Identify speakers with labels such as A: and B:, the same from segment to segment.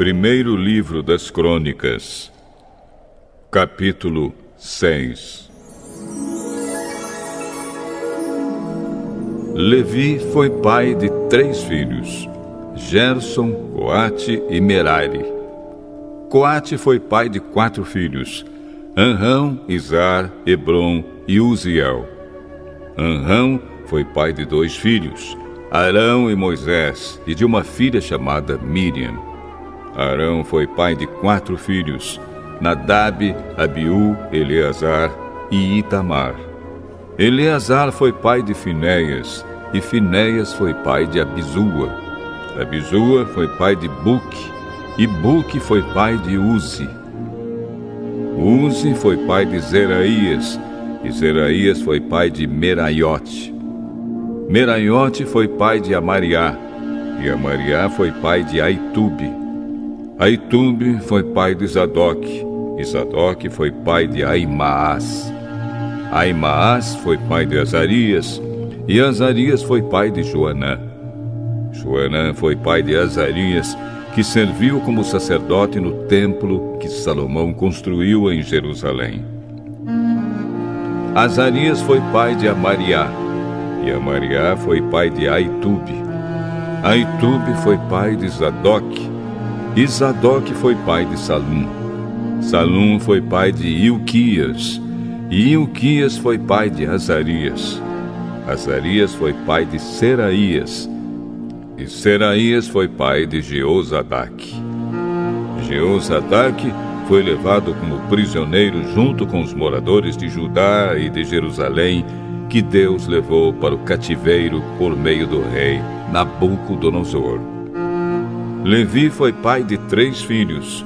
A: Primeiro livro das Crônicas, capítulo 6. Levi foi pai de 3 filhos, Gerson, Coate e Merari. Coate foi pai de 4 filhos, Anrão, Izar, Hebron e Uziel. Anrão foi pai de 2 filhos, Arão e Moisés, e de uma filha chamada Miriam. Arão foi pai de 4 filhos, Nadab, Abiú, Eleazar e Itamar. Eleazar foi pai de Finéias, e Finéias foi pai de Abisua. Abisua foi pai de Buque, e Buque foi pai de Uzi. Uzi foi pai de Zeraías, e Zeraías foi pai de Meraiote. Meraiote foi pai de Amariá, e Amariá foi pai de Aitube. Aitube foi pai de Zadoque, e Zadoque foi pai de Aimaas. Aimaas foi pai de Azarias, e Azarias foi pai de Joanã. Joanã foi pai de Azarias, que serviu como sacerdote no templo que Salomão construiu em Jerusalém. Azarias foi pai de Amariá, e Amariá foi pai de Aitube. Aitube foi pai de Zadoque, e Zadoque foi pai de Salum. Salum foi pai de Ilquias, e Ilquias foi pai de Azarias. Azarias foi pai de Seraías, e Seraías foi pai de Jeozadaque. Jeozadaque foi levado como prisioneiro junto com os moradores de Judá e de Jerusalém, que Deus levou para o cativeiro por meio do rei Nabucodonosor. Levi foi pai de 3 filhos,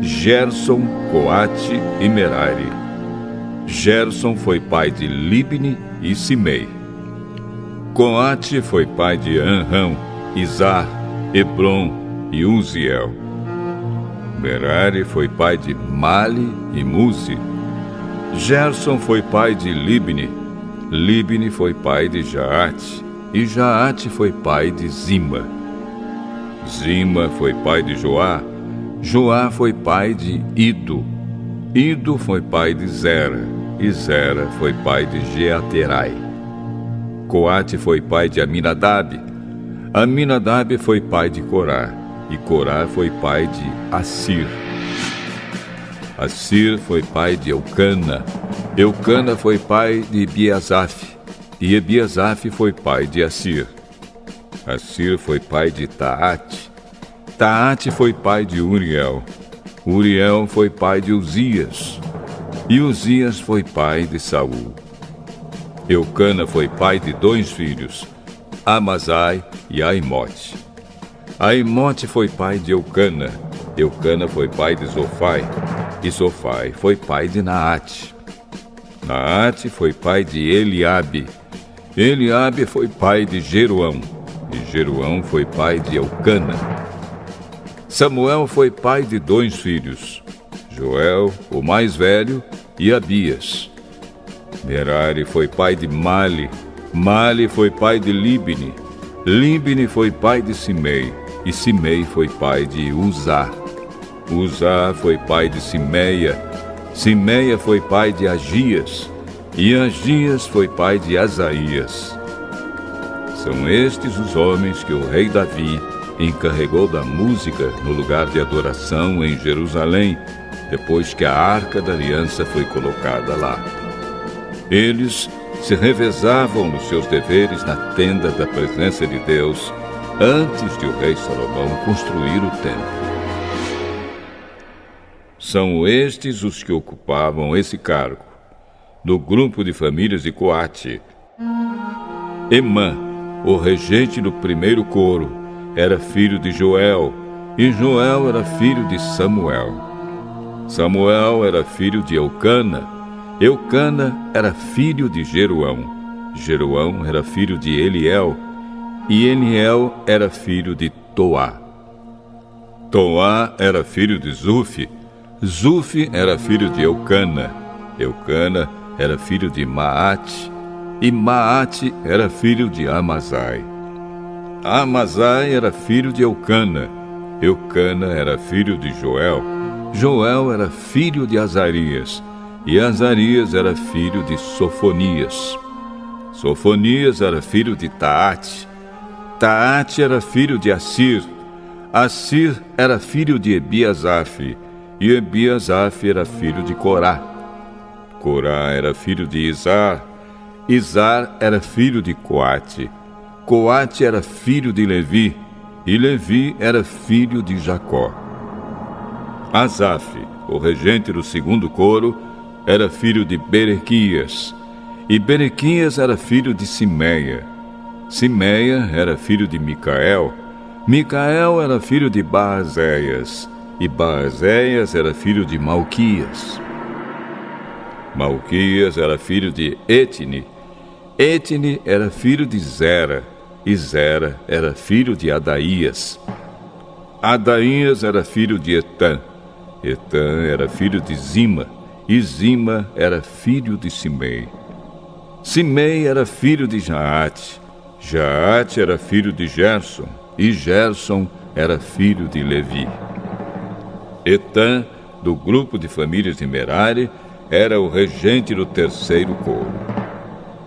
A: Gerson, Coate e Merari. Gerson foi pai de Libni e Simei. Coate foi pai de Anrão, Izar, Hebron e Uziel. Merari foi pai de Mali e Muzi. Gerson foi pai de Libni. Libni foi pai de Jaate, e Jaate foi pai de Zima. Zima foi pai de Joá. Joá foi pai de Ido. Ido foi pai de Zera, e Zera foi pai de Jeaterai. Coate foi pai de Aminadab. Aminadab foi pai de Corá, e Corá foi pai de Assir. Assir foi pai de Eucana. Eucana foi pai de Ebiasaf, e Ebiasaf foi pai de Assir. Assir foi pai de Taate. Taate foi pai de Uriel. Uriel foi pai de Uzias, e Uzias foi pai de Saul. Eucana foi pai de 2 filhos, Amazai e Aimote. Aimote foi pai de Eucana. Eucana foi pai de Zofai, e Zofai foi pai de Naate. Naate foi pai de Eliabe. Eliabe foi pai de Jeroão, e Jeroão foi pai de Eucana. Samuel foi pai de 2 filhos, Joel, o mais velho, e Abias. Merari foi pai de Mali. Mali foi pai de Libni. Libni foi pai de Simei, e Simei foi pai de Uzá. Uzá foi pai de Simeia. Simeia foi pai de Agias, e Agias foi pai de Asaías. São estes os homens que o rei Davi encarregou da música no lugar de adoração em Jerusalém, depois que a Arca da Aliança foi colocada lá. Eles se revezavam nos seus deveres na tenda da presença de Deus, antes de o rei Salomão construir o templo. São estes os que ocupavam esse cargo, no grupo de famílias de Coate. Emã, o regente do primeiro coro, era filho de Joel, e Joel era filho de Samuel. Samuel era filho de Eucana. Eucana era filho de Jeroão. Jeroão era filho de Eliel, e Eliel era filho de Toá. Toá era filho de Zufi. Zufi era filho de Eucana. Eucana era filho de Maate, e Maate era filho de Amazai. Amazai era filho de Eucana. Eucana era filho de Joel. Joel era filho de Azarias. E Azarias era filho de Sofonias. Sofonias era filho de Taate. Taate era filho de Assir. Assir era filho de Ebiasaf. E Ebiasaf era filho de Corá. Corá era filho de Izar. Izar era filho de Coate. Coate era filho de Levi. E Levi era filho de Jacó. Asaf, o regente do segundo coro, era filho de Berequias. E Berequias era filho de Simeia. Simeia era filho de Micael. Micael era filho de Baazéias. E Baazéias era filho de Malquias. Malquias era filho de Etni. Etni era filho de Zera. E Zera era filho de Adaías. Adaías era filho de Etã. Etã era filho de Zima. E Zima era filho de Simei. Simei era filho de Jaate. Jaate era filho de Gerson. E Gerson era filho de Levi. Etã, do grupo de famílias de Merari, era o regente do terceiro coro.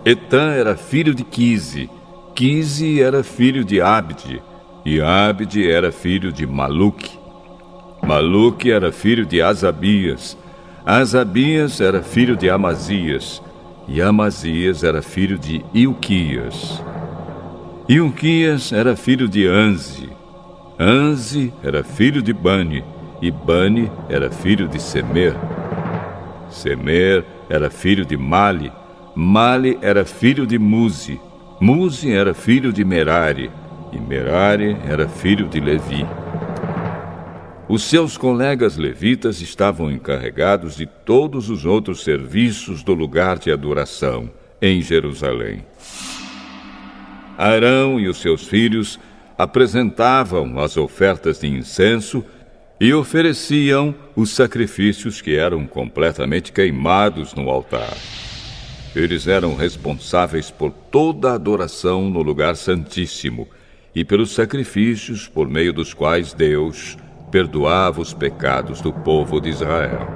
A: Etã era filho de Quise. Quise era filho de Abde, e Abde era filho de Maluque. Maluque era filho de Asabias. Asabias era filho de Amazias, e Amazias era filho de Ilquias. Ilquias era filho de Anze. Anze era filho de Bani, e Bani era filho de Semer. Semer era filho de Mali. Mali era filho de Muzi. Muzi era filho de Merari, e Merari era filho de Levi. Os seus colegas levitas estavam encarregados de todos os outros serviços do lugar de adoração em Jerusalém. Arão e os seus filhos apresentavam as ofertas de incenso e ofereciam os sacrifícios que eram completamente queimados no altar. Eles eram responsáveis por toda a adoração no lugar santíssimo e pelos sacrifícios por meio dos quais Deus perdoava os pecados do povo de Israel.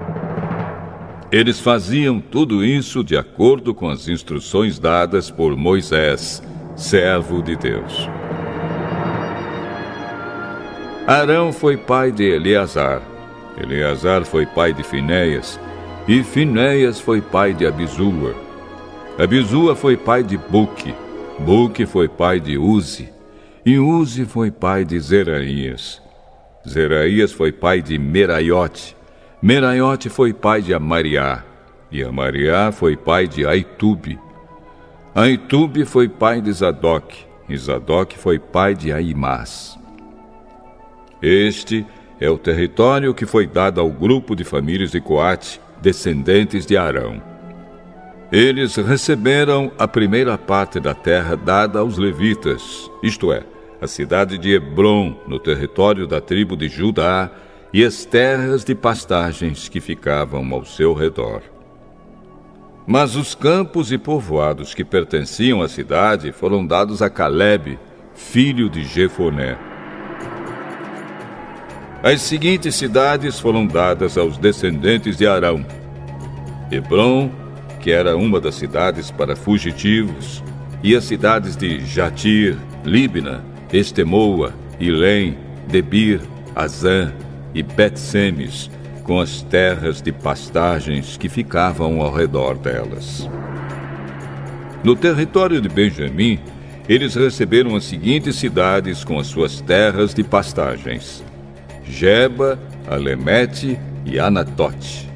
A: Eles faziam tudo isso de acordo com as instruções dadas por Moisés, servo de Deus. Arão foi pai de Eleazar. Eleazar foi pai de Finéias. E Finéias foi pai de Abisua. Abisua foi pai de Buque. Buque foi pai de Uzi. E Uzi foi pai de Zeraías. Zeraías foi pai de Meraiote. Meraiote foi pai de Amariá. E Amariá foi pai de Aitube. Aitube foi pai de Zadok. E Zadok foi pai de Aimás. Este é o território que foi dado ao grupo de famílias de Coate, descendentes de Arão. Eles receberam a primeira parte da terra dada aos levitas, isto é, a cidade de Hebrom, no território da tribo de Judá, e as terras de pastagens que ficavam ao seu redor. Mas os campos e povoados que pertenciam à cidade foram dados a Calebe, filho de Jefoné. As seguintes cidades foram dadas aos descendentes de Arão: Hebrom, que era uma das cidades para fugitivos, e as cidades de Jatir, Líbna, Estemoa, Ilém, Debir, Azã e Bet-Semes, com as terras de pastagens que ficavam ao redor delas. No território de Benjamim, eles receberam as seguintes cidades com as suas terras de pastagens: Geba, Alemete e Anatote.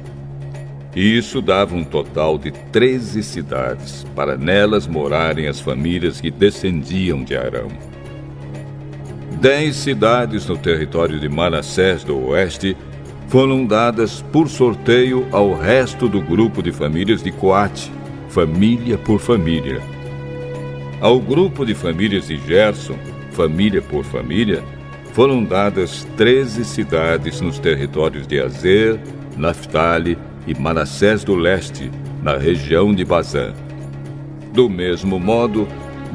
A: E isso dava um total de 13 cidades, para nelas morarem as famílias que descendiam de Arão. 10 cidades no território de Manassés do Oeste foram dadas por sorteio ao resto do grupo de famílias de Coate, família por família. Ao grupo de famílias de Gerson, família por família, foram dadas 13 cidades nos territórios de Azer, Naftali e Manassés do Leste, na região de Bazã. Do mesmo modo,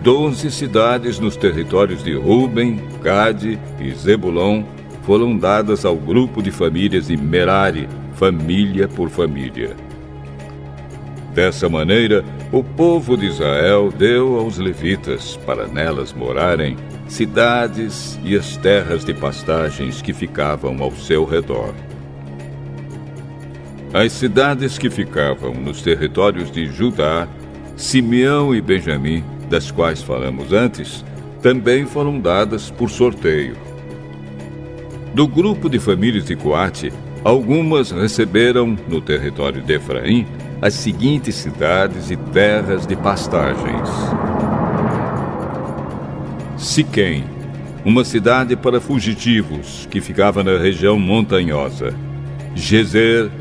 A: 12 cidades nos territórios de Ruben, Gade e Zebulon foram dadas ao grupo de famílias de Merari, família por família. Dessa maneira, o povo de Israel deu aos levitas, para nelas morarem, cidades e as terras de pastagens que ficavam ao seu redor. As cidades que ficavam nos territórios de Judá, Simeão e Benjamim, das quais falamos antes, também foram dadas por sorteio. Do grupo de famílias de Coate, algumas receberam, no território de Efraim, as seguintes cidades e terras de pastagens: Siquém, uma cidade para fugitivos, que ficava na região montanhosa. Gezer,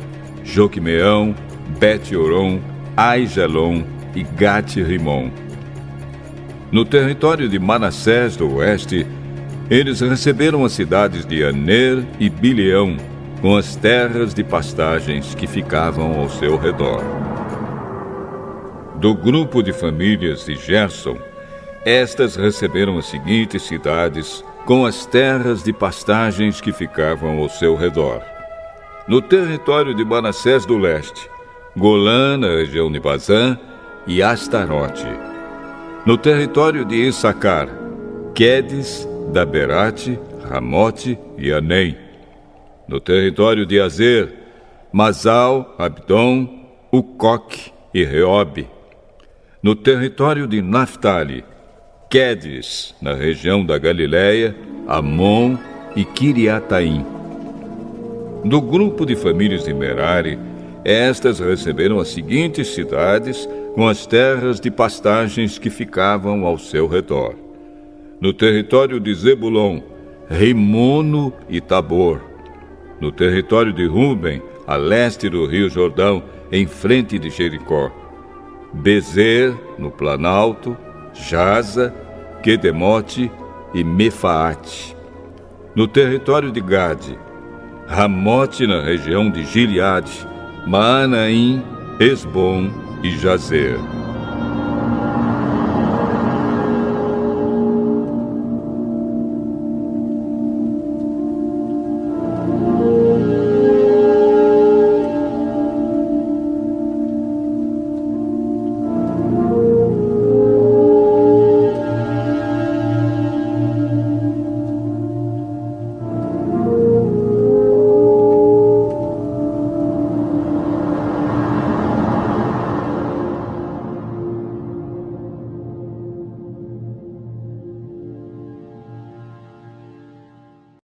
A: Joquimeão, Bet-Oron, Aijalon e Gat-Rimon. No território de Manassés do oeste, eles receberam as cidades de Aner e Bileão, com as terras de pastagens que ficavam ao seu redor. Do grupo de famílias de Gerson, estas receberam as seguintes cidades, com as terras de pastagens que ficavam ao seu redor. No território de Manassés do leste, Golã, na região de Bazã, e Astarote. No território de Issacar, Quedes, Daberate, Ramote e Anem. No território de Azer, Masal, Abdom, Ucoque e Reobe. No território de Naftali, Quedes, na região da Galileia, Amon e Quiriataim. Do grupo de famílias de Merari, estas receberam as seguintes cidades com as terras de pastagens que ficavam ao seu redor. No território de Zebulon, Rimono e Tabor. No território de Ruben, a leste do rio Jordão, em frente de Jericó. Bezer, no Planalto, Jaza, Quedemote e Mefaate. No território de Gade, Ramote, na região de Gileade, Maanaim, Esbom e Jazer.